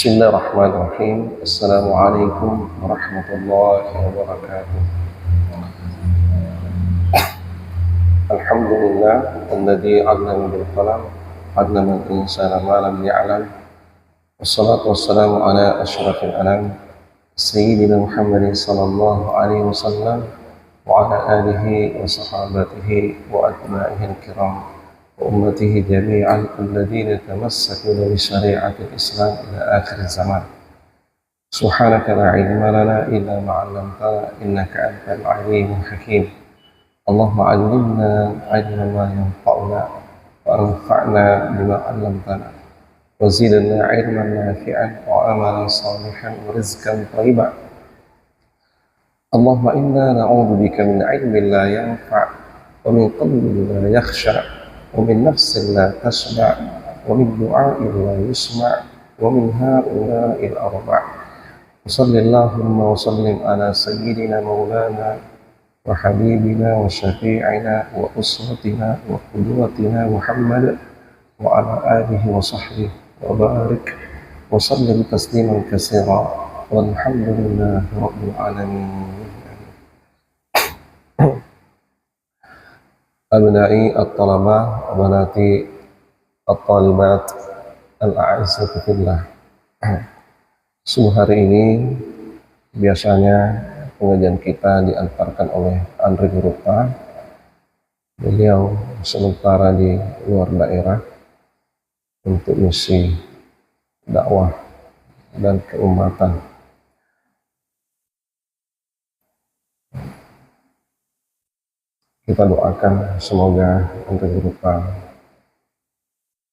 Bismillahirrahmanirrahim. Assalamualaikum warahmatullahi wabarakatuh. Alhamdulillah alladzi 'allama bil qalam 'allama al-insana ma lam ya'lam. Wassalatu wassalamu ala asyrafil anam sayyidina Muhammadin sallallahu alaihi wasallam wa ala alihi wa sahabatihi wa atba'ihi al-kiram wa ummatihi jami'an alladzina tamassakuna bi syari'atil Islam ila akhir zaman. Subhanaka la ilma lana illa ma 'allamtana innaka antal alimul hakim. Allahumma 'allimna 'ilman ma yanfa'una wa anfa'na bima 'allamtana wa zidna 'ilman nafi'an wa amalan salihan wa rizqan thayyiban. Allahumma inna na'udzu bika min 'ilmin la yanfa' wa min qalbin la yakhsha' wa min nafsin la tashba' wa min du'a'in la yusma' wa min ha'ula'il arba'. Sallallahu wa sallim ala sayyidina maulana wa habibina wa syafi'ina wa uswatina wa qudwatina Muhammad wa ala alihi wa sahbihi wa barik wa sallim tasliman katsira walhamdulillahi rabbil alamin. Abna'i at-talabah wa banati at-talibat al-a'izzatu fillah. Subuh hari ini biasanya pengajian kita diantarkan oleh Andri Gurupa. Beliau sementara di luar daerah untuk misi dakwah dan keumatan. Kita doakan semoga Andri Gurupa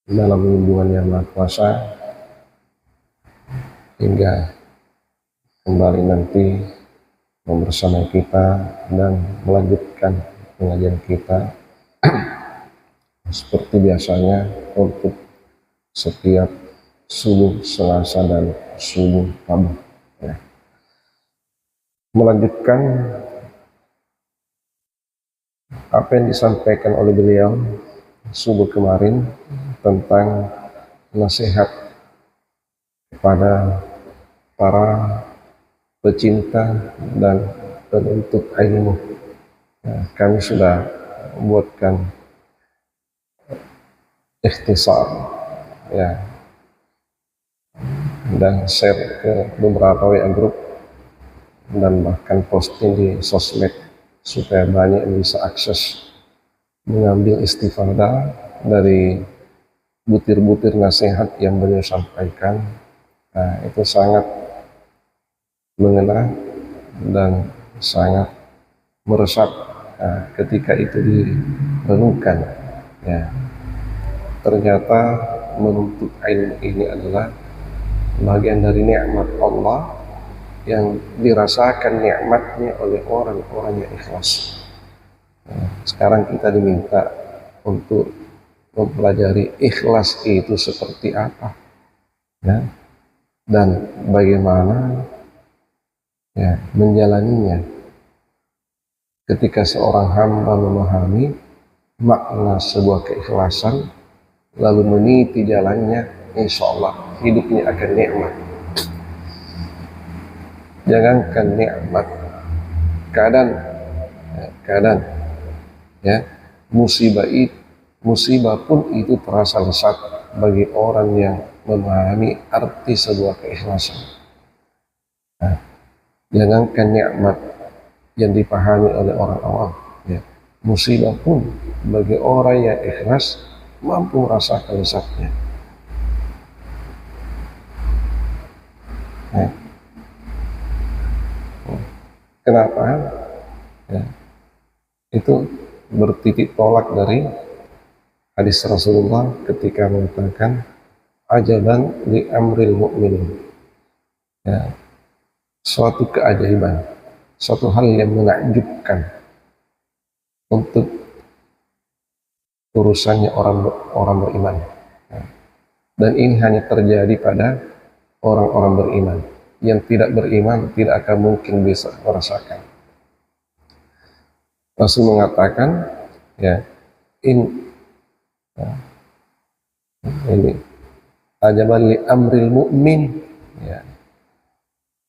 dalam lindungan Yang Maha Kuasa hingga kembali nanti membersamai kita dan melanjutkan pengajian kita seperti biasanya untuk setiap subuh Selasa dan subuh Rabu. Melanjutkan apa yang disampaikan oleh beliau subuh kemarin tentang nasihat kepada para pecinta dan penuntut ilmu. Kami sudah membuatkan ikhtisar dan share ke beberapa WA group dan bahkan posting di sosmed supaya banyak yang bisa akses mengambil istifadah dari butir-butir nasihat yang beliau sampaikan. Itu sangat mengena dan sangat meresap ketika itu direnungkan. Ternyata menuntut ilmu ini adalah bagian dari nikmat Allah yang dirasakan nikmatnya oleh orang-orang yang ikhlas. Sekarang kita diminta untuk mempelajari ikhlas itu seperti apa, dan bagaimana menjalaninya. Ketika seorang hamba memahami makna sebuah keikhlasan lalu meniti jalannya, insya Allah hidupnya akan nikmat. Jangankan nikmat, keadaan musibah pun itu terasa lesat bagi orang yang memahami arti sebuah keikhlasan. Jangankan nikmat yang dipahami oleh orang awam, musibah pun bagi orang yang ikhlas mampu merasakan lesatnya. Kenapa? Itu bertitik tolak dari hadis Rasulullah ketika mengatakan ajaban li amril mu'minin. Suatu keajaiban, suatu hal yang menakjubkan untuk urusannya orang beriman. Dan ini hanya terjadi pada orang-orang beriman. Yang tidak beriman tidak akan mungkin bisa merasakan. Rasul mengatakan, ini ajaban li amril mu'min,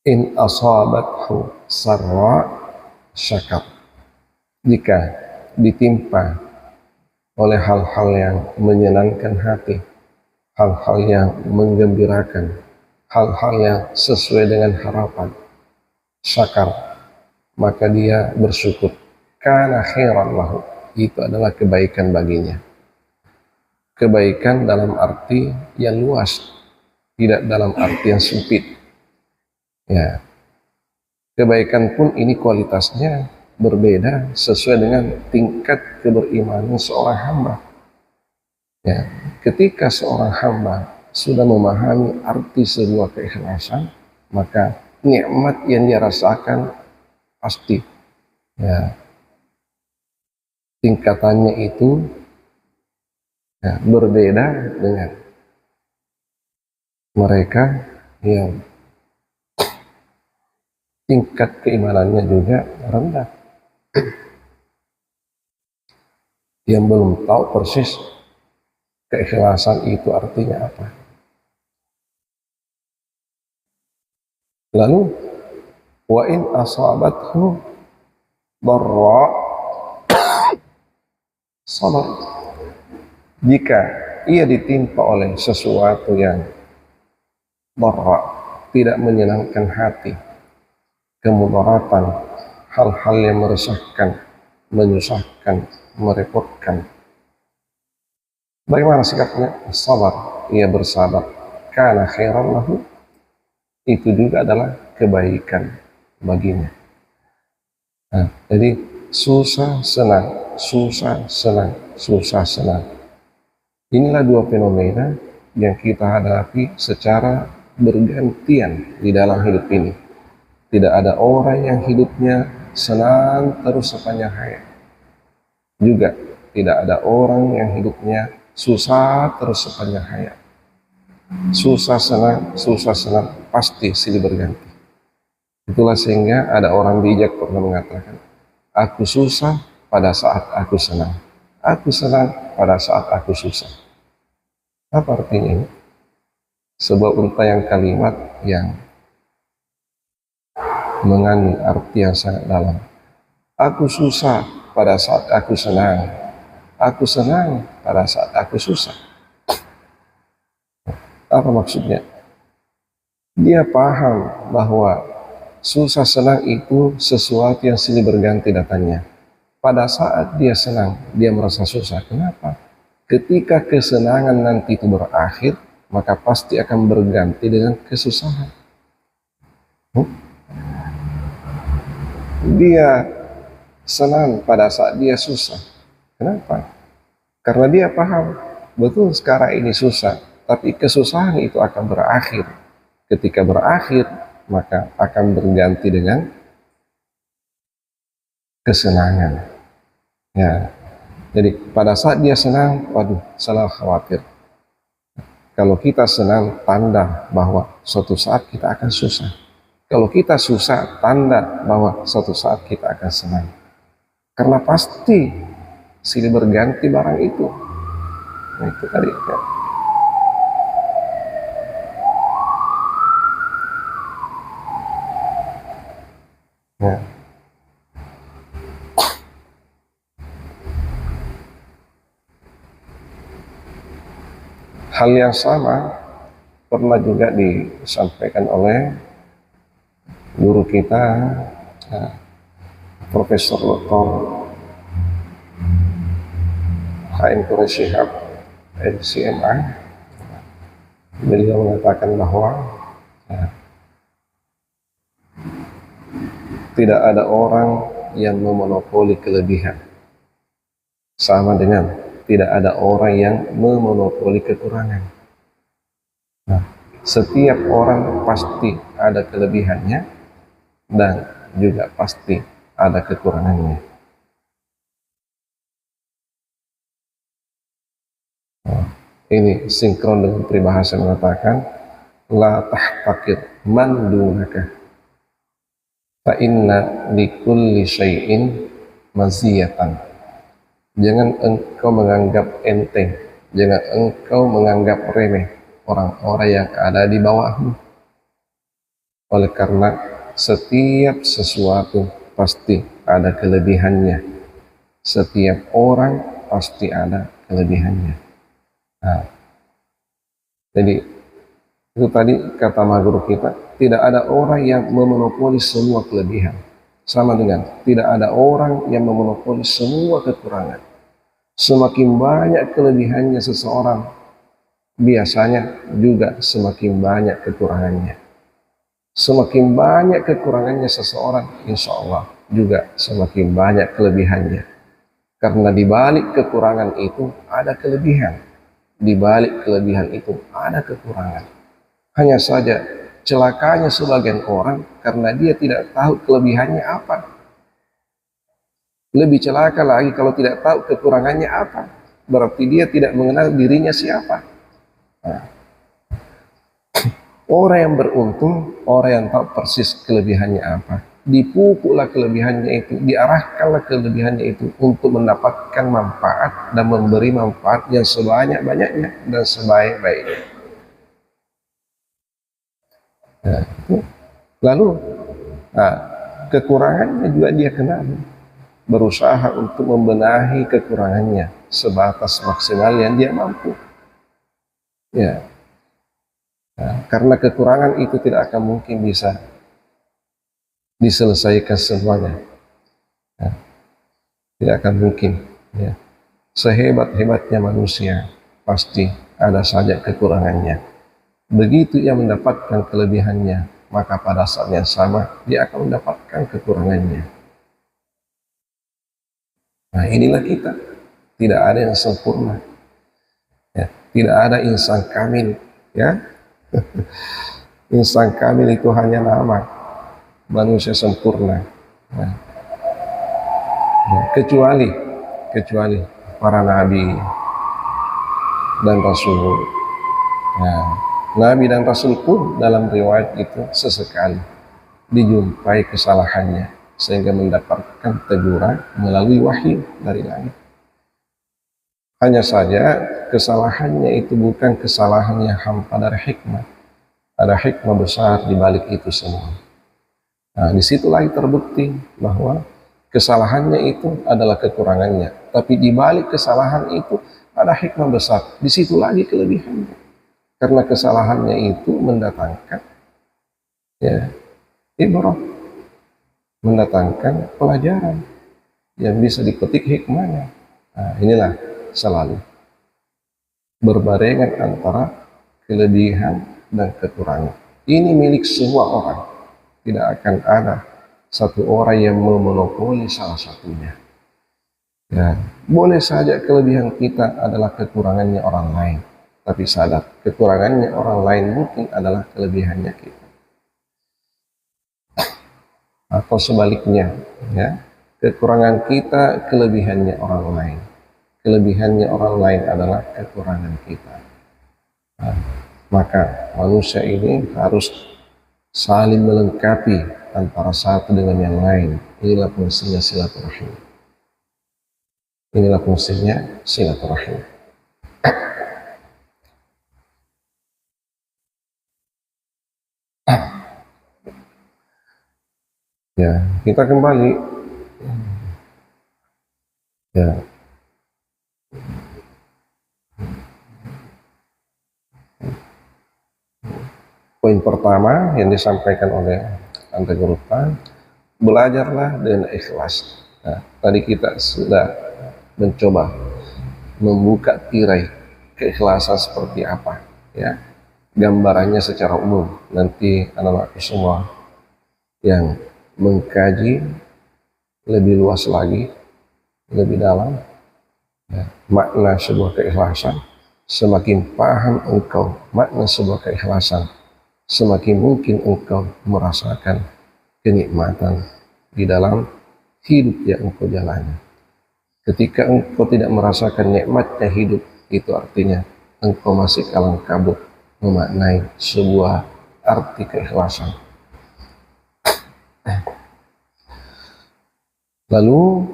In asabathu sarra syakar. Jika ditimpa oleh hal-hal yang menyenangkan hati, hal-hal yang menggembirakan, hal-hal yang sesuai dengan harapan, syakar, maka dia bersyukur. Kana khairan lahu, itu adalah kebaikan baginya. Kebaikan dalam arti yang luas, tidak dalam arti yang sempit. Ya, kebaikan pun ini kualitasnya berbeda sesuai dengan tingkat keberimanan seorang hamba. Ya, ketika seorang hamba sudah memahami arti sebuah keikhlasan, maka nikmat yang dia rasakan pasti, ya, tingkatannya itu ya, berbeda dengan mereka yang tingkat keimanannya juga rendah, yang belum tahu persis keikhlasan itu artinya apa. Lalu wa in asabathu dharra sabar, jika ia ditimpa oleh sesuatu yang dharra, tidak menyenangkan hati, kemudaratan, hal-hal yang meresahkan, menyusahkan, merepotkan, bagaimana sikapnya? Sabar, ia bersabar. Kana khairan lahu, itu juga adalah kebaikan baginya. Nah, jadi susah senang, susah senang, susah senang. Inilah dua fenomena yang kita hadapi secara bergantian di dalam hidup ini. Tidak ada orang yang hidupnya senang terus sepanjang hayat. Juga tidak ada orang yang hidupnya susah terus sepanjang hayat. Susah senang, pasti silih berganti. Itulah sehingga ada orang bijak pernah mengatakan, aku susah pada saat aku senang, aku senang pada saat aku susah. Apa artinya ini? Sebuah untaian kalimat yang mengandung arti yang sangat dalam. Aku susah pada saat aku senang, aku senang pada saat aku susah. Apa maksudnya? Dia paham bahwa susah senang itu sesuatu yang silih berganti datangnya. Pada saat dia senang, dia merasa susah. Kenapa? Ketika kesenangan nanti itu berakhir, maka pasti akan berganti dengan kesusahan. Dia senang pada saat dia susah. Kenapa? Karena dia paham, betul sekarang ini susah, tapi kesusahan itu akan berakhir. Ketika berakhir, maka akan berganti dengan kesenangan. Ya, jadi pada saat dia senang, waduh, salah khawatir. Kalau kita senang, tanda bahwa suatu saat kita akan susah. Kalau kita susah, tanda bahwa suatu saat kita akan senang. Karena pasti silih berganti barang itu. Nah, itu tadi ya. Ya. Hal yang sama pernah juga disampaikan oleh guru kita, Profesor Dr. H.M. Quraisy Shihab, MCMA. Beliau mengatakan bahwa tidak ada orang yang memonopoli kelebihan, sama dengan tidak ada orang yang memonopoli kekurangan. Nah, setiap orang pasti ada kelebihannya dan juga pasti ada kekurangannya. Nah, ini sinkron dengan peribahasa mengatakan, la tahtakir man dunaka, fa inna likulli syai'in maziyatan. Jangan engkau menganggap enteng, jangan engkau menganggap remeh orang-orang yang ada di bawahmu. Oleh karena setiap sesuatu pasti ada kelebihannya. Setiap orang pasti ada kelebihannya. Nah, jadi itu tadi kata maguru kita, tidak ada orang yang memonopoli semua kelebihan. Sama dengan tidak ada orang yang memonopoli semua kekurangan. Semakin banyak kelebihannya seseorang, biasanya juga semakin banyak kekurangannya. Semakin banyak kekurangannya seseorang, insya Allah juga semakin banyak kelebihannya. Karena di balik kekurangan itu ada kelebihan. Di balik kelebihan itu ada kekurangan. Hanya saja celakanya sebagian orang karena dia tidak tahu kelebihannya apa. Lebih celaka lagi kalau tidak tahu kekurangannya apa. Berarti dia tidak mengenal dirinya siapa. Nah, orang yang beruntung, orang yang tahu persis kelebihannya apa. Dipupuklah kelebihannya itu, diarahkanlah kelebihannya itu untuk mendapatkan manfaat dan memberi manfaat yang sebanyak-banyaknya dan sebaik-baiknya. Nah, lalu kekurangannya juga dia kenal, berusaha untuk membenahi kekurangannya sebatas maksimal yang dia mampu. Ya, karena kekurangan itu tidak akan mungkin bisa diselesaikan semuanya. Tidak akan mungkin. Ya. Sehebat-hebatnya manusia, pasti ada saja kekurangannya. Begitu ia mendapatkan kelebihannya, maka pada saat yang sama dia akan mendapatkan kekurangannya. Nah, inilah kita. Tidak ada yang sempurna. Ya. Tidak ada insan kamil. Ya. Insan kamil itu hanya nama. Manusia sempurna. Nah. Ya. Kecuali para nabi dan rasul. Nah, nabi dan rasul pun dalam riwayat itu sesekali dijumpai kesalahannya sehingga mendapatkan teguran melalui wahyu dari langit. Hanya saja kesalahannya itu bukan kesalahan yang hampa dari hikmah. Ada hikmah besar di balik itu semua. Nah, di situ lagi terbukti bahwa kesalahannya itu adalah kekurangannya. Tapi di balik kesalahan itu ada hikmah besar. Di situ lagi kelebihannya. Karena kesalahannya itu mendatangkan ibrah, mendatangkan pelajaran yang bisa dipetik hikmahnya. Nah, inilah selalu berbarengan antara kelebihan dan kekurangan. Ini milik semua orang. Tidak akan ada satu orang yang memonopoli salah satunya. Ya, boleh saja kelebihan kita adalah kekurangannya orang lain, tapi sadar kekurangannya orang lain mungkin adalah kelebihannya kita. Atau sebaliknya, ya, kekurangan kita kelebihannya orang lain. Kelebihannya orang lain adalah kekurangan kita. Nah, maka manusia ini harus saling melengkapi antara satu dengan yang lain. Inilah fungsinya silaturahim. Inilah fungsinya silaturahim. Ya, kita kembali. Ya. Poin pertama yang disampaikan oleh Ante Gurutan, belajarlah dengan ikhlas. Nah, tadi kita sudah mencoba membuka tirai keikhlasan seperti apa, ya, gambarannya secara umum. Nanti anak-anakku semua yang mengkaji lebih luas lagi, lebih dalam, ya, makna sebuah keikhlasan. Semakin paham engkau makna sebuah keikhlasan, semakin mungkin engkau merasakan kenikmatan di dalam hidup yang engkau jalani. Ketika engkau tidak merasakan nikmatnya hidup, itu artinya engkau masih kalang kabut memaknai sebuah arti keikhlasan. Lalu,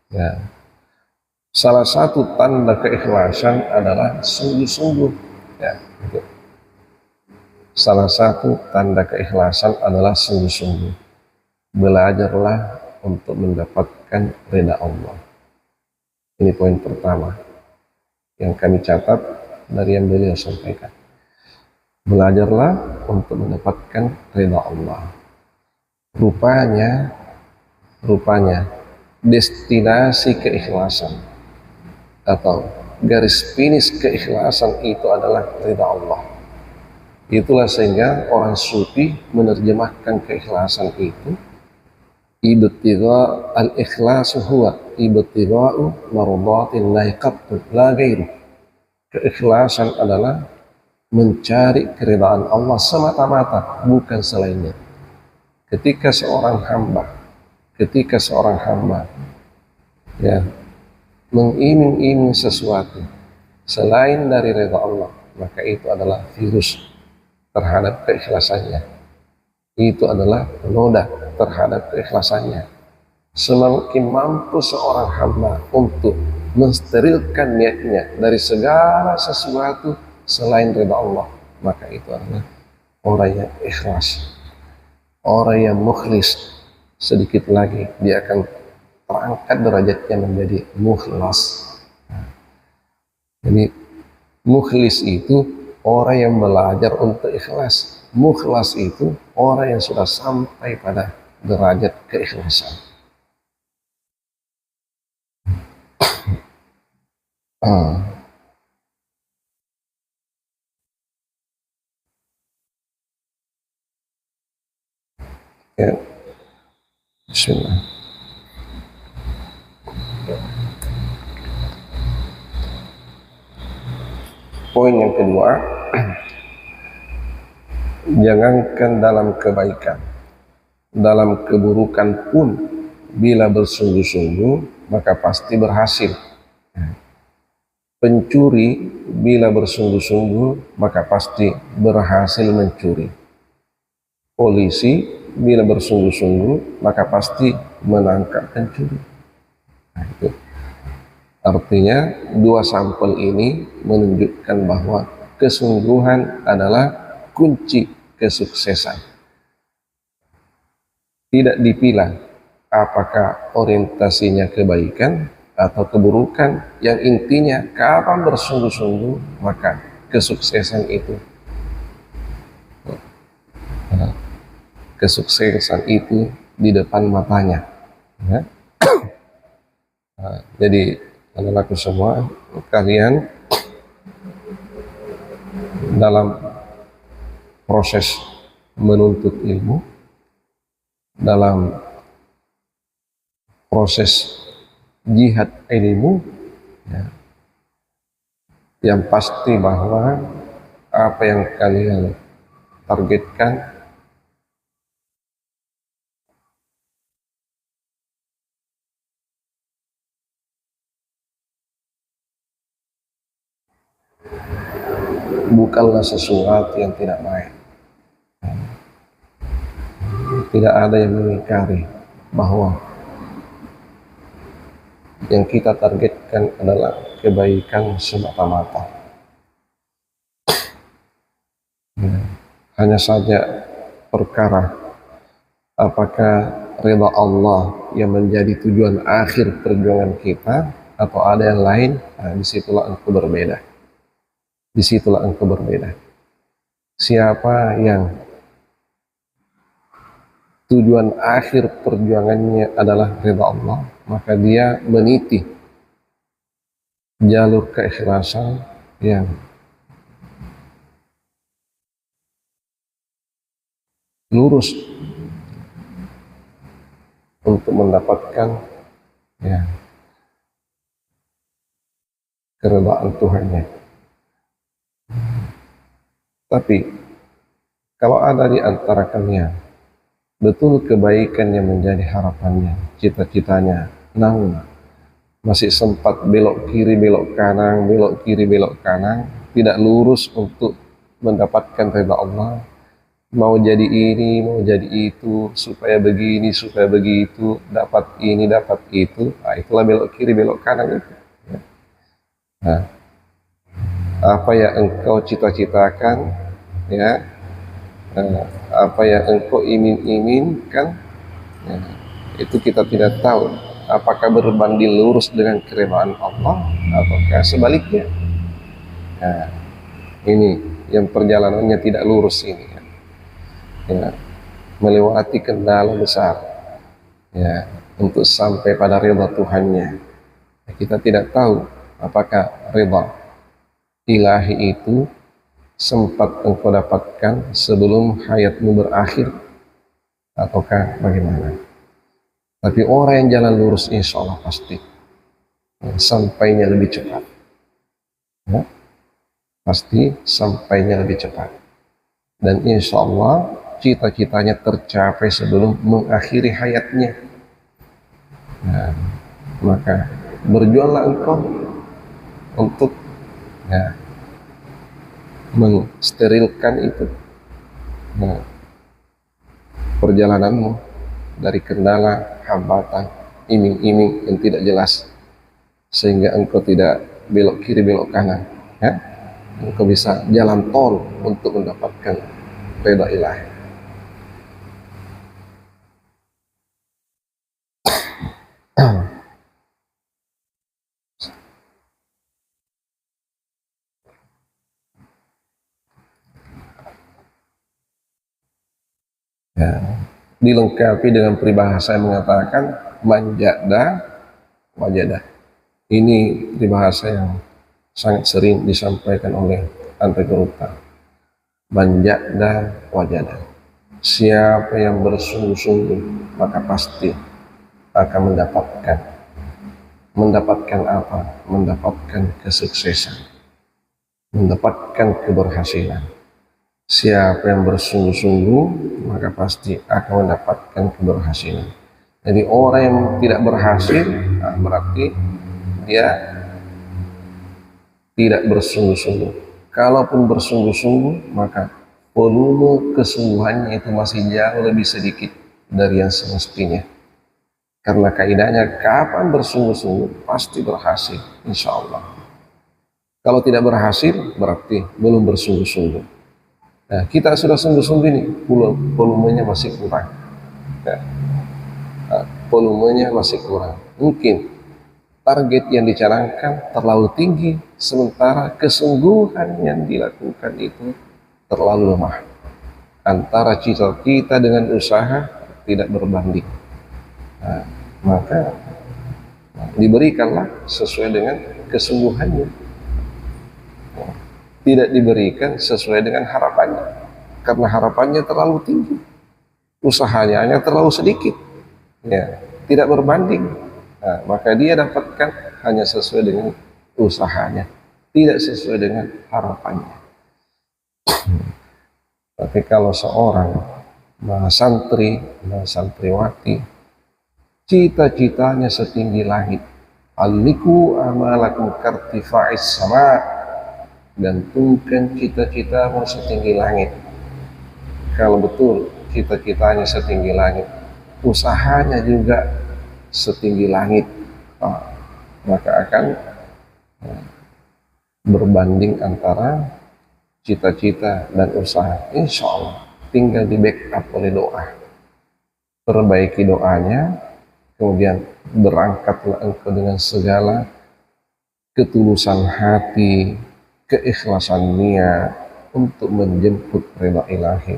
ya, salah satu tanda keikhlasan adalah sungguh-sungguh. Ya, gitu. Salah satu tanda keikhlasan adalah sungguh-sungguh. Belajarlah untuk mendapatkan ridha Allah. Ini poin pertama yang kami catat dari yang beliau sampaikan. Belajarlah untuk mendapatkan ridha Allah. Rupanya destinasi keikhlasan atau garis finish keikhlasan itu adalah ridha Allah. Itulah sehingga orang sufi menerjemahkan keikhlasan itu, ibtigha al-ikhlasu huwa ibtigha'u mardatillahi qattu la ghairu. Keikhlasan adalah mencari keridhaan Allah semata-mata, bukan selainnya. Ketika seorang hamba ya mengiming-iming sesuatu selain dari ridha Allah, maka itu adalah virus terhadap keikhlasannya. Itu adalah noda terhadap keikhlasannya. Semakin mampu seorang hamba untuk mensterilkan niatnya dari segala sesuatu selain ridha Allah, maka itu adalah orang yang ikhlas, orang yang mukhlis. Sedikit lagi dia akan terangkat derajatnya menjadi mukhlas. Jadi mukhlis itu orang yang belajar untuk ikhlas. Mukhlas itu orang yang sudah sampai pada derajat keikhlasan. Ya, Bismillah. Poin yang kedua, jangankan dalam kebaikan, dalam keburukan pun bila bersungguh-sungguh maka pasti berhasil. Pencuri bila bersungguh-sungguh maka pasti berhasil mencuri. Polisi bila bersungguh-sungguh maka pasti menangkap pencuri. Nah, itu artinya dua sampel ini menunjukkan bahwa kesungguhan adalah kunci kesuksesan. Tidak dipilah apakah orientasinya kebaikan atau keburukan, yang intinya kapan bersungguh-sungguh maka kesuksesan itu di depan matanya. Ya. Jadi anak-anakku semua, kalian dalam proses menuntut ilmu, dalam proses jihad ilmu, ya, yang pasti bahwa apa yang kalian targetkan bukanlah sesuatu yang tidak baik. Tidak ada yang mengingkari bahwa yang kita targetkan adalah kebaikan semata-mata. Hanya saja perkara apakah ridha Allah yang menjadi tujuan akhir perjuangan kita atau ada yang lain, disitulah engkau berbeda. Disitulah engkau berbeda. Siapa yang tujuan akhir perjuangannya adalah ridha Allah, maka dia meniti jalur keikhlasan yang lurus untuk mendapatkan keridhaan Tuhannya. Tapi kalau ada di antara kalian betul kebaikan yang menjadi harapannya, cita-citanya, namun masih sempat belok kiri, belok kanan, tidak lurus untuk mendapatkan ridha Allah, mau jadi ini, mau jadi itu, supaya begini, supaya begitu, dapat ini, dapat itu, itulah belok kiri, belok kanan itu. Nah, apa yang engkau cita-citakan, Apa yang engkau inginkan, ya, itu kita tidak tahu apakah berbanding lurus dengan keredaan Allah ataukah sebaliknya. Nah, ini yang perjalanannya tidak lurus ini, ya, melewati kendala besar, ya, untuk sampai pada ridha Tuhannya. Kita tidak tahu apakah ridha ilahi itu sempat engkau dapatkan sebelum hayatmu berakhir ataukah bagaimana. Tapi orang yang jalan lurus insya Allah pasti, ya, sampainya lebih cepat, ya, pasti sampainya lebih cepat, dan insya Allah cita-citanya tercapai sebelum mengakhiri hayatnya. Nah, maka berjuanglah engkau untuk, ya, mensterilkan itu, nah, perjalananmu dari kendala, hambatan, iming-iming yang tidak jelas, sehingga engkau tidak belok kiri belok kanan, ya, engkau bisa jalan tol untuk mendapatkan ridha ilahi. Ya, dilengkapi dengan peribahasa yang mengatakan manjada wajadah. Ini peribahasa yang sangat sering disampaikan oleh Ante Guruta. Manjada wajadah. Siapa yang bersungguh-sungguh maka pasti akan mendapatkan apa? Mendapatkan kesuksesan, mendapatkan keberhasilan. Siapa yang bersungguh-sungguh maka pasti akan mendapatkan keberhasilan. Jadi orang yang tidak berhasil, nah, berarti dia tidak bersungguh-sungguh. Kalaupun bersungguh-sungguh, maka volume kesungguhannya itu masih jauh lebih sedikit dari yang semestinya. Karena kaidahnya kapan bersungguh-sungguh pasti berhasil, insya Allah. Kalau tidak berhasil berarti belum bersungguh-sungguh. Nah, kita sudah sungguh-sungguh ini, volumenya masih kurang. Ya, volumenya masih kurang. Mungkin target yang dicanangkan terlalu tinggi, sementara kesungguhan yang dilakukan itu terlalu lemah. Antara cita-cita dengan usaha tidak berbanding. Nah, maka diberikanlah sesuai dengan kesungguhannya. Tidak diberikan sesuai dengan harapannya, karena harapannya terlalu tinggi, usahanya hanya terlalu sedikit, ya, tidak berbanding. Nah, maka dia dapatkan hanya sesuai dengan usahanya, tidak sesuai dengan harapannya. Tapi kalau seorang mahasantri, mahasantriwati, cita-citanya setinggi langit, aliku amalakum kartifa'is sama, gantungkan cita-citamu setinggi langit. Kalau betul cita-citanya setinggi langit, usahanya juga setinggi langit, maka akan berbanding antara cita-cita dan usaha. Insya Allah tinggal di backup oleh doa. Perbaiki doanya, kemudian berangkatlah engkau dengan segala ketulusan hati, keikhlasan niat untuk menjemput ridha ilahi.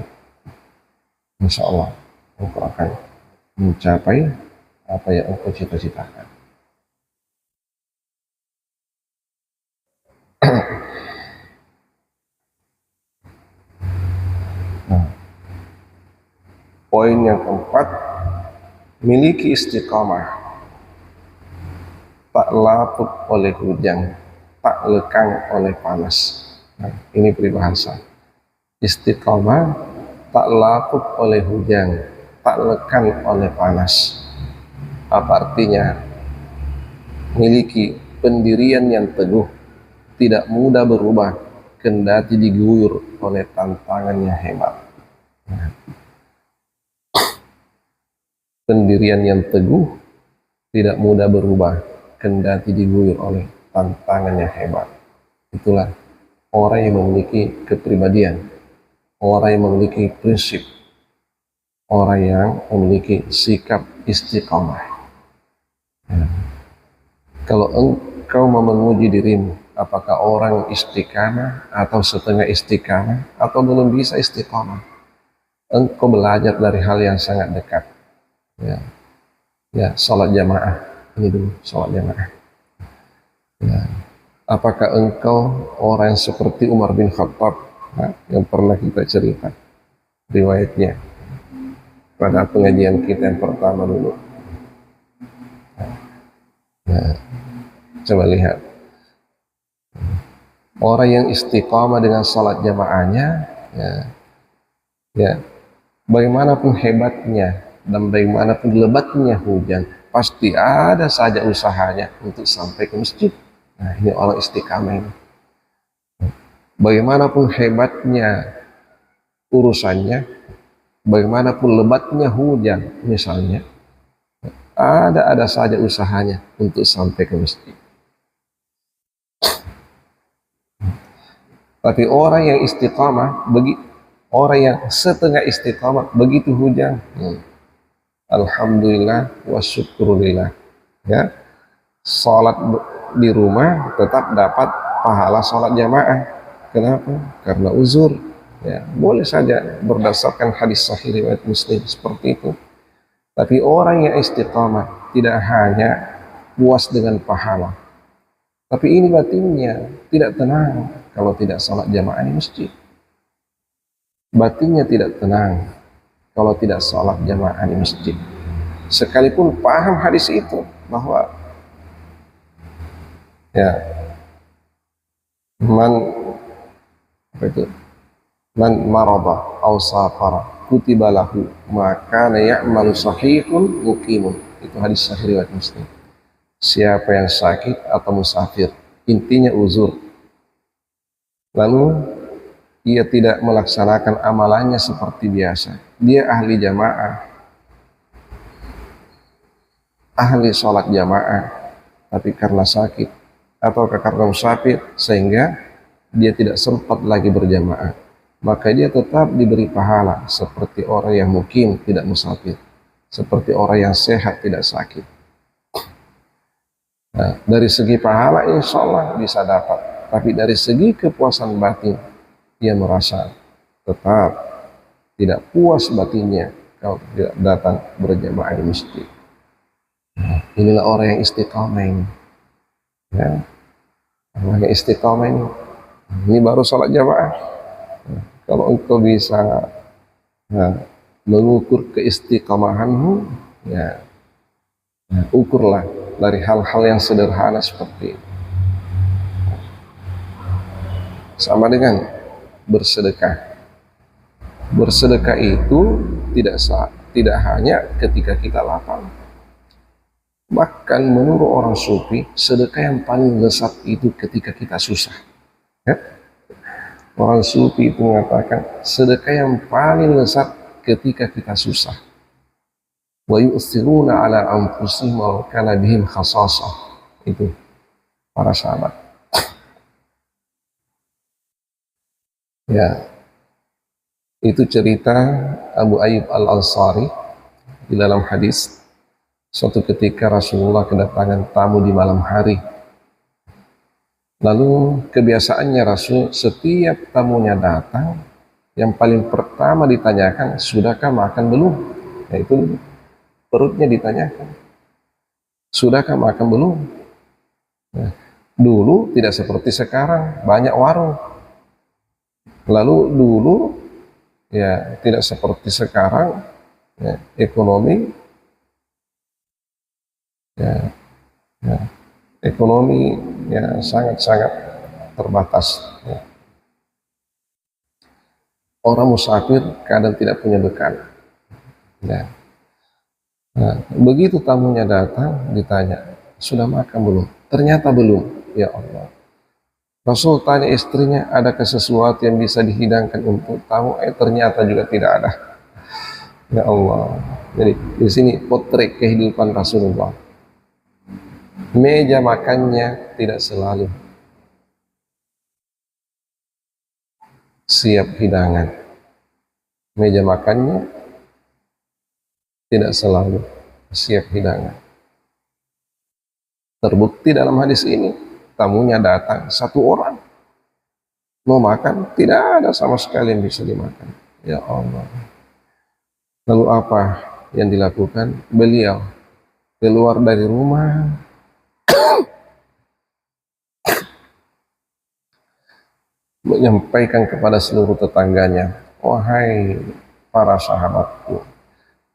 Insya Allah engkau akan mencapai apa yang engkau cita-citakan. Nah, poin yang keempat, miliki istiqamah, tak laput oleh hujan, tak lekang oleh panas. Nah, ini peribahasa. Istiqamah, tak laput oleh hujan, tak lekang oleh panas. Apa artinya? Miliki pendirian yang teguh, tidak mudah berubah, kendati diguyur oleh tantangan yang hebat. Nah, pendirian yang teguh, tidak mudah berubah, kendati diguyur oleh tantangan yang hebat. Itulah orang yang memiliki kepribadian orang yang memiliki prinsip, orang yang memiliki sikap istiqamah. Ya. Kalau engkau mau menguji dirimu, apakah orang istiqamah atau setengah istiqamah atau belum bisa istiqamah, engkau belajar dari hal yang sangat dekat. Ya, ya, salat jamaah. Ini dulu, salat jamaah. Ya. Apakah engkau orang yang seperti Umar bin Khattab, yang pernah kita cerita riwayatnya pada pengajian kita yang pertama dulu? Nah, coba lihat orang yang istiqamah dengan salat jamaahnya, ya, ya, bagaimanapun hebatnya dan bagaimanapun lebatnya hujan, pasti ada saja usahanya untuk sampai ke masjid. Nah, ini orang istiqamah ini. Bagaimanapun hebatnya urusannya, bagaimanapun lebatnya hujan misalnya, ada saja usahanya untuk sampai ke masjid. Tapi orang yang istiqamah, orang yang setengah istiqamah, begitu hujan, alhamdulillah wa syukurillah, ya, sholat di rumah tetap dapat pahala sholat jamaah. Kenapa? Karena uzur. Ya, boleh saja berdasarkan hadis sahih riwayat Muslim seperti itu. Tapi orang yang istiqamah tidak hanya puas dengan pahala, tapi ini batinnya tidak tenang kalau tidak sholat jamaah di masjid. Batinnya tidak tenang kalau tidak sholat jamaah di masjid. Sekalipun paham hadis itu bahwa ya man marada aw safara kutiba lahu maka ya'malu sahihun muqimun. Itu hadis sahih riwayat Muslim. Siapa yang sakit atau musafir, intinya uzur, lalu ia tidak melaksanakan amalannya seperti biasa, dia ahli jamaah, ahli sholat jamaah, tapi karena sakit atau karena musafir sehingga dia tidak sempat lagi berjamaah, maka dia tetap diberi pahala seperti orang yang mukim tidak musafir, seperti orang yang sehat tidak sakit. Nah, dari segi pahala insya Allah bisa dapat, tapi dari segi kepuasan batin ia merasa tetap tidak puas batinnya kalau tidak datang berjamaah di masjid. Nah, inilah orang yang istiqamah ini. Ya, orang yang istiqamah ini baru sholat jamaah. Nah, kalau engkau bisa mengukur keistiqamahanmu, ya, ukurlah dari hal-hal yang sederhana seperti itu. Sama dengan bersedekah. Bersedekah itu tidak hanya ketika kita lapang. Bahkan menurut orang sufi, sedekah yang paling lezat itu ketika kita susah. Ya? Orang sufi itu mengatakan sedekah yang paling lezat ketika kita susah. Wa yu'thiruna ala anfusihim wa kana bihim khasasah. Itu para sahabat. Ya, itu cerita Abu Ayyub Al-Ansari di dalam hadis. Suatu ketika Rasulullah kedatangan tamu di malam hari. Lalu kebiasaannya Rasul setiap tamunya datang, yang paling pertama ditanyakan, sudahkah makan belum? Nah, itu perutnya ditanyakan, sudahkah makan belum? Nah, dulu tidak seperti sekarang, banyak warung. Lalu dulu ya tidak seperti sekarang, ya, ekonomi ekonomi ya sangat-sangat terbatas. Ya. Orang musafir kadang tidak punya bekal. Ya. Nah, begitu tamunya datang ditanya, sudah makan belum? Ternyata belum. Ya Allah. Rasul tanya istrinya, adakah sesuatu yang bisa dihidangkan untuk tamu? Ternyata juga tidak ada. Ya Allah. Jadi di sini potret kehidupan Rasulullah. Meja makannya tidak selalu siap hidangan. meja makannya tidak selalu siap hidangan. Terbukti dalam hadis ini, tamunya datang satu orang, mau makan, tidak ada sama sekali yang bisa dimakan. Ya Allah. Lalu apa yang dilakukan? Beliau keluar dari rumah, menyampaikan kepada seluruh tetangganya, wahai para sahabatku,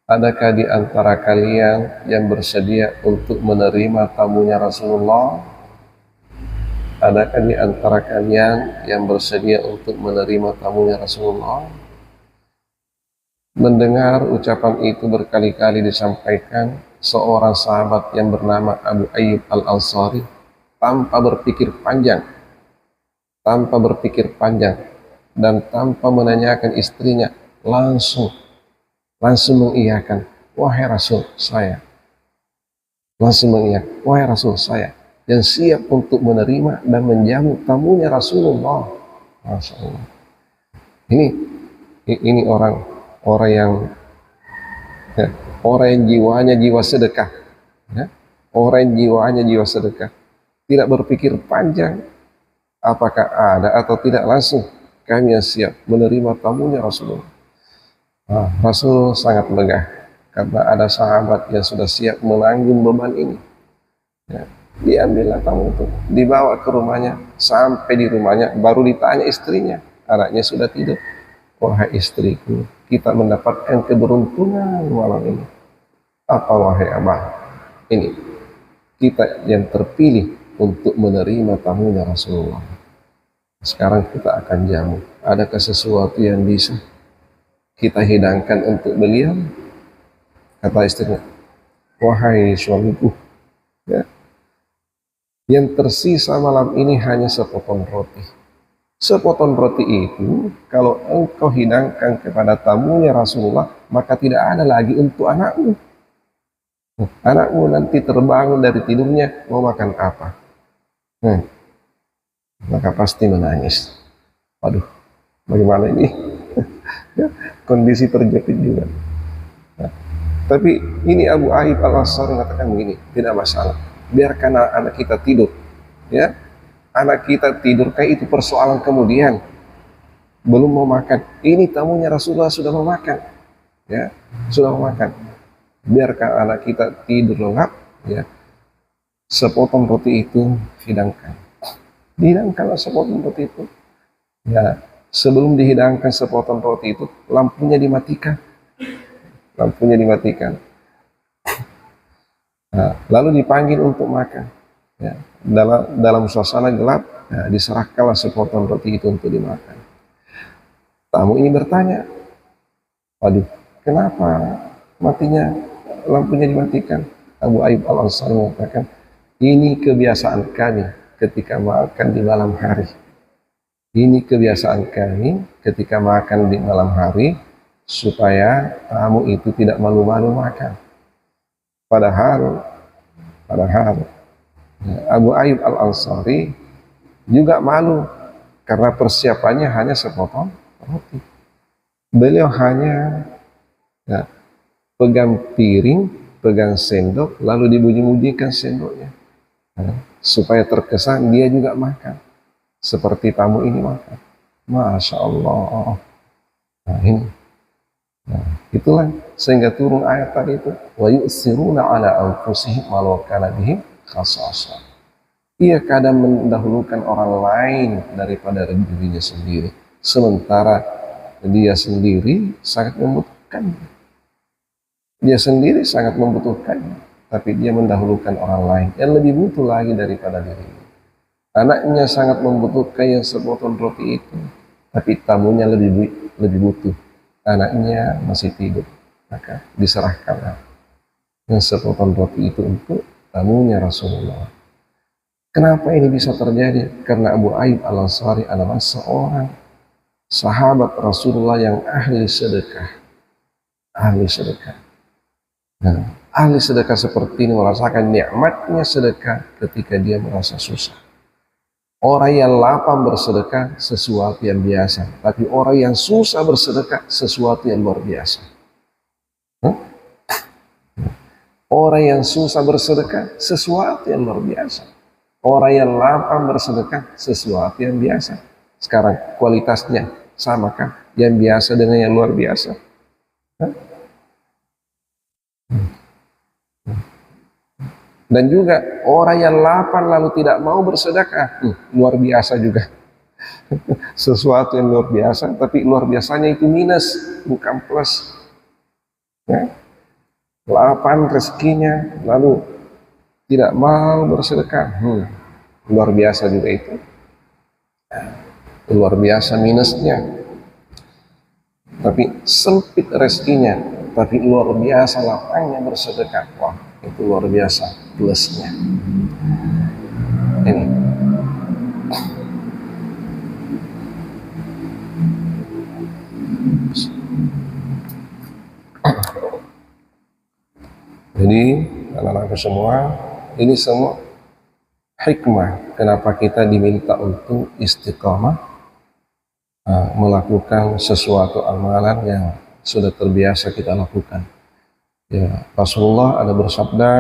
adakah di antara kalian yang bersedia untuk menerima tamunya Rasulullah? Adakah di antara kalian yang bersedia untuk menerima tamunya Rasulullah? Mendengar ucapan itu berkali-kali disampaikan, seorang sahabat yang bernama Abu Ayyub Al-Ansari tanpa berpikir panjang dan tanpa menanyakan istrinya, langsung mengiyakan, wahai Rasul saya. Langsung mengiyakan, wahai Rasul saya, yang siap untuk menerima dan menjamu tamunya Rasulullah. Masya Allah. Ini orang yang jiwanya jiwa sedekah, ya. Orang yang jiwanya jiwa sedekah, tidak berpikir panjang apakah ada atau tidak, langsung kami yang siap menerima tamunya Rasulullah. Rasul sangat megah karena ada sahabat yang sudah siap menanggung beban ini, ya. Diambillah tamu itu, dibawa ke rumahnya, sampai di rumahnya baru ditanya istrinya, anaknya sudah tidur. Wahai istriku, kita mendapatkan keberuntungan malam ini. Apa wahai abah? Ini kita yang terpilih untuk menerima tamunya Rasulullah. Sekarang kita akan jamu. Adakah sesuatu yang bisa kita hidangkan untuk beliau? Kata istrinya, wahai suamiku, ya, yang tersisa malam ini hanya sepotong roti. Sepotong roti itu kalau engkau hidangkan kepada tamunya Rasulullah, maka tidak ada lagi untuk anakmu. Anakmu nanti terbangun dari tidurnya, mau makan apa? Maka pasti menangis. Waduh, bagaimana ini? Ya, kondisi terjepit juga. Nah, tapi ini Abu Ayyub Al-Ansari mengatakan begini, tidak masalah, biarkan anak kita tidur, ya. Anak kita tidur, kayak itu persoalan kemudian. Belum mau makan, ini tamunya Rasulullah sudah mau makan, ya, sudah mau makan. Biarkan anak kita tidur lengkap, ya. Sepotong roti itu hidangkan. Dihidangkanlah sepotong roti itu. Ya, sebelum dihidangkan sepotong roti itu, lampunya dimatikan. Lampunya dimatikan. Nah, lalu dipanggil untuk makan. Ya, dalam suasana gelap, ya, diserahkanlah sepotong roti itu untuk dimakan. Tamu ini bertanya, waduh, kenapa lampunya dimatikan? Abu Ayyub Al-Ansari mengatakan, ini kebiasaan kami ketika makan di malam hari. Ini kebiasaan kami ketika makan di malam hari, supaya tamu itu tidak malu-malu makan. Padahal Abu Ayyub Al-Ansari juga malu karena persiapannya hanya sepotong roti. Beliau hanya, ya, pegang piring, pegang sendok, lalu dibunyi-bunyikan sendoknya, ya, supaya terkesan dia juga makan seperti tamu ini makan. Masya Allah. Nah ini, nah, itulah sehingga turun ayat tadi itu, wa yu'siruna ala anfusihim walau kana bihim khasasa. Ia kadang mendahulukan orang lain daripada dirinya sendiri, sementara dia sendiri sangat membutuhkan. Dia sendiri sangat membutuhkan, tapi dia mendahulukan orang lain yang lebih butuh lagi daripada dirinya. Anaknya sangat membutuhkan yang sepotong roti itu, tapi tamunya lebih butuh. Anaknya masih tidur, maka diserahkanlah yang sepotong roti itu untuk tamunya Rasulullah. Kenapa ini bisa terjadi? Karena Abu Ayyub Al-Ansari adalah seorang sahabat Rasulullah yang ahli sedekah. Ahli sedekah. Nah, ahli sedekah seperti ini merasakan nikmatnya sedekah ketika dia merasa susah. Orang yang lapang bersedekah sesuatu yang biasa, tapi orang yang susah bersedekah sesuatu yang luar biasa. Hah? Orang yang susah bersedekah sesuatu yang luar biasa. Orang yang lapang bersedekah sesuatu yang biasa. Sekarang kualitasnya samakah yang biasa dengan yang luar biasa? Hah? Dan juga orang yang lapang lalu tidak mau bersedekah, luar biasa juga. Sesuatu yang luar biasa, tapi luar biasanya itu minus, bukan plus. Ya. Lapang rezekinya, lalu tidak mau bersedekah, luar biasa juga itu. Luar biasa minusnya. Tapi sempit rezekinya, tapi luar biasa lapangnya bersedekah. Wah, itu luar biasa plusnya. Ini jadi anak-anakku semua, ini semua hikmah kenapa kita diminta untuk istiqamah melakukan sesuatu amalan yang sudah terbiasa kita lakukan. Ya, Rasulullah ada bersabda,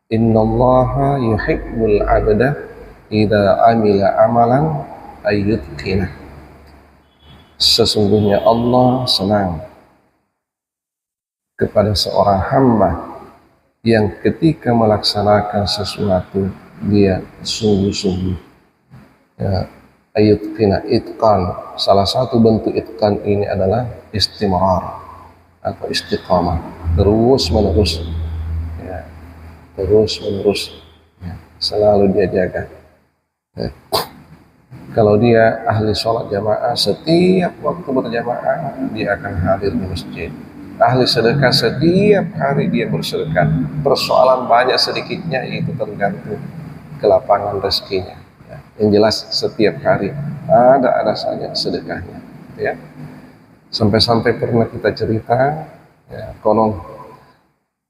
Innallaha yuhibbul abda idza amila amalan ayyutqina. Sesungguhnya Allah senang kepada seorang hamba yang ketika melaksanakan sesuatu dia sungguh-sungguh. Ya, ayyutqina, itqan. Salah satu bentuk itqan ini adalah istimrar atau istiqamah, terus menerus. Ya, terus menerus, ya, selalu dia jaga. Ya. Kalau dia ahli sholat jamaah, setiap waktu berjamaah dia akan hadir di masjid. Ahli sedekah, setiap hari dia bersedekah. Persoalan banyak sedikitnya itu tergantung kelapangan rezekinya. Ya. Yang jelas setiap hari ada saja sedekahnya. Ya. Sampai-sampai pernah kita cerita, ya, konon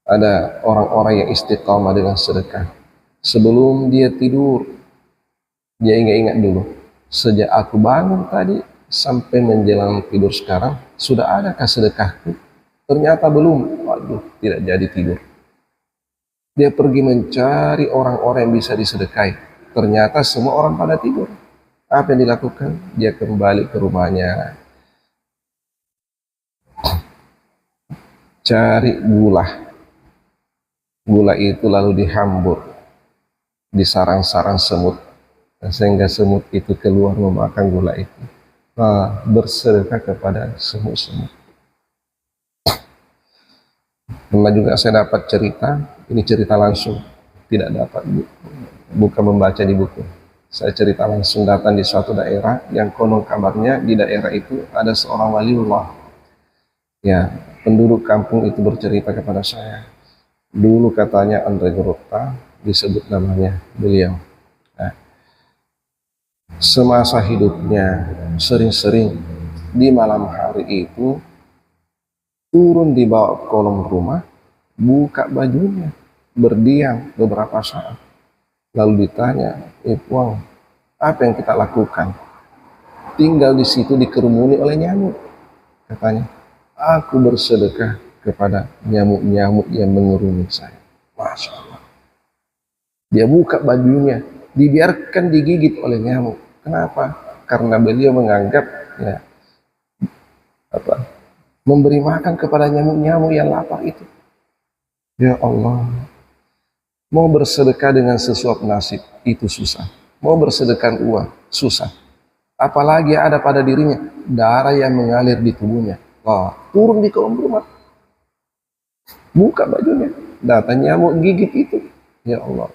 ada orang-orang yang istiqamah dengan sedekah. Sebelum dia tidur, dia ingat-ingat dulu, sejak aku bangun tadi sampai menjelang tidur sekarang, sudah adakah sedekahku? Ternyata belum. Waduh, tidak jadi tidur. Dia pergi mencari orang-orang yang bisa disedekahi. Ternyata semua orang pada tidur. Apa yang dilakukan? Dia kembali ke rumahnya, cari gula. Gula itu lalu dihambur di sarang-sarang semut, sehingga semut itu keluar memakan gula itu. Bersedekah kepada semut-semut. Pernah juga saya dapat cerita, ini cerita langsung, tidak dapat, bukan membaca di buku. Saya cerita langsung, datang di suatu daerah yang konon kabarnya di daerah itu ada seorang waliullah. Ya, penduduk kampung itu bercerita kepada saya. Dulu katanya Andre Gurupta, disebut namanya beliau. Nah, semasa hidupnya sering-sering di malam hari itu turun di bawah kolong rumah, buka bajunya, berdiam beberapa saat. Lalu ditanya, Puang, apa yang kita lakukan? Tinggal di situ dikerumuni oleh nyamuk. Katanya, aku bersedekah kepada nyamuk-nyamuk yang mengerumuni saya. Masya Allah. Dia buka bajunya, dibiarkan digigit oleh nyamuk. Kenapa? Karena beliau menganggap, ya, memberi makan kepada nyamuk-nyamuk yang lapar itu. Ya Allah, mau bersedekah dengan sesuap nasib itu susah. Mau bersedekah uang susah. Apalagi ada pada dirinya darah yang mengalir di tubuhnya. Turun di kolong rumah, buka bajunya, datang nyamuk gigit itu. Ya Allah,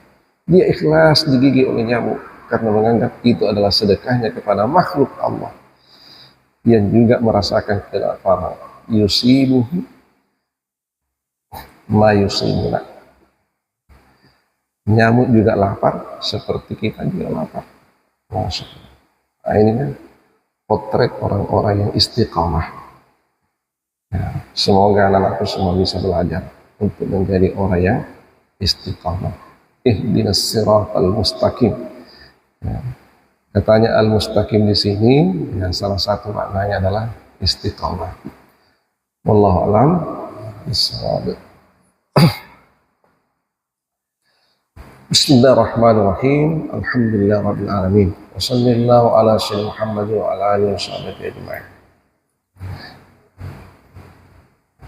dia ikhlas digigit oleh nyamuk karena menganggap itu adalah sedekahnya kepada makhluk Allah yang juga merasakan kelaparan. Yusibuhu ma yusibuna. Nyamuk juga lapar seperti kita juga lapar. Masya Allah. Nah, ini kan potret orang-orang yang istiqamah. Ya, semoga anak-anakku semua bisa belajar untuk menjadi orang yang istiqamah. Ihdinas siratal mustaqim. Ya, Katanya al-mustaqim di sini, ya salah satu maknanya adalah istiqamah. Wallahu a'lam bishawab. Bismillahirrahmanirrahim. Alhamdulillahirabbil alamin. Wa sallallahu ala sayyidina Muhammad wa ala alihi washabbihi ajma'in.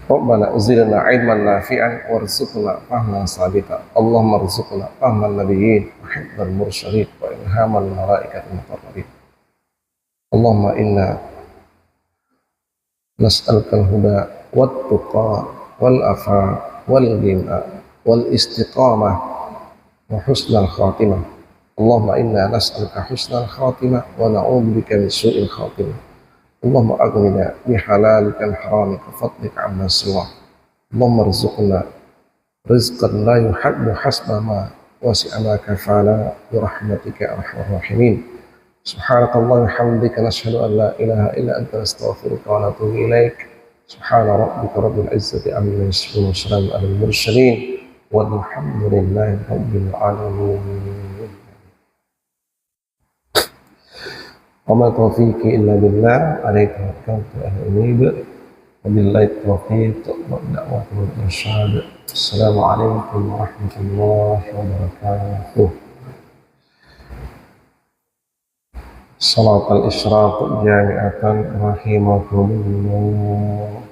Rabbana zidna ilman nafi'an warzuqna fahman sabita. Allahumma rzuqna fahman nabiyyin wa hifdzal mursalin wa ilhamal malaikatil muqarrabin. Allahumma inna nas'alukal huda wat tuqa wal afa wal ghina wal istiqamah wa husnal khatimah. Allahumma inna nas'aluka husnal khatimah wa na'udzubika min su'il khatimah. Allahumma aghnina bihalalika al-haramika fadlika amma siwa. Allahumma rzuqna rizqan la yuhaddu hasba ma wasi'ana kafala bi rahmatika arhamar rahimin. Subhanakallah wa hamdika nashhadu an la ilaha illa anta nastaghfiruka wa natubu ilaik. Subhana rabbika rabbil izzati amma yasifun wa salamun alal mursalin walhamdulillahi rabbil alamin. Wa ma taufiqi illa billah, alaihi tawakkaltu wa unib. Wabillahi taufiq wa da'watul irsyad. Assalamualaikum warahmatullahi wabarakatuh. Salat al-isyraq jami'atan rahimakumullah.